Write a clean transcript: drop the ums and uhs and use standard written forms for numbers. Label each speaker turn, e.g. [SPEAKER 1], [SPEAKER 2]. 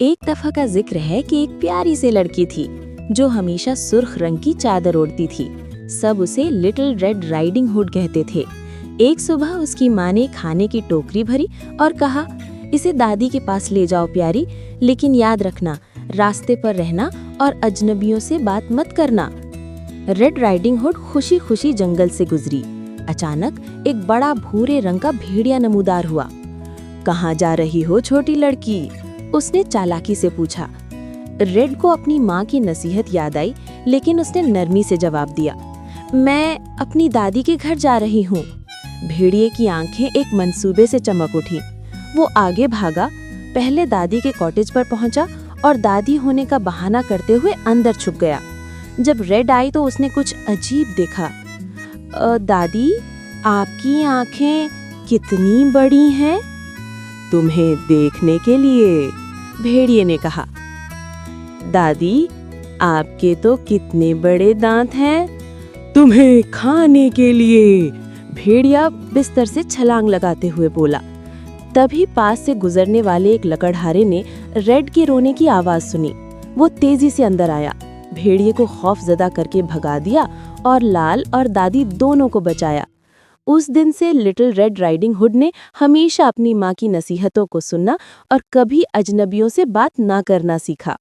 [SPEAKER 1] एक दफा का जिक्र है कि एक प्यारी सी लड़की थी जो हमेशा सुर्ख रंग की चादर ओढ़ती थी। सब उसे लिटिल रेड राइडिंग हुड कहते थे। एक सुबह उसकी माँ ने खाने की टोकरी भरी और कहा, इसे दादी के पास ले जाओ प्यारी, लेकिन याद रखना रास्ते पर रहना और अजनबियों से बात मत करना। रेड राइडिंग हुड खुशी खुशी जंगल से गुजरी। अचानक एक बड़ा भूरे रंग का भेड़िया नमूदार हुआ। कहाँ जा रही हो छोटी लड़की? उसने चालाकी से पूछा। रेड को अपनी माँ की नसीहत याद आई, लेकिन उसने नरमी से जवाब दिया, मैं अपनी दादी के घर जा रही हूँ। भेड़िए की आंखें एक मंसूबे से चमक उठी। वो आगे भागा, पहले दादी के कॉटेज पर पहुंचा और दादी होने का बहाना करते हुए अंदर छुप गया। जब रेड आई तो उसने कुछ अजीब देखा। दादी, आपकी आंखें कितनी बड़ी हैं? तुम्हें देखने के लिए, भेड़िए ने कहा। दादी, आपके तो कितने बड़े दांत हैं। तुम्हें खाने के लिए, भेड़िया बिस्तर से छलांग लगाते हुए बोला। तभी पास से गुजरने वाले एक लकड़हारे ने रेड के रोने की आवाज सुनी। वो तेजी से अंदर आया, भेड़िए को खौफजदा करके भगा दिया और लाल और दादी दोनों को बचाया। उस दिन से लिटिल रेड राइडिंग हुड ने हमेशा अपनी माँ की नसीहतों को सुनना और कभी अजनबियों से बात ना करना सीखा।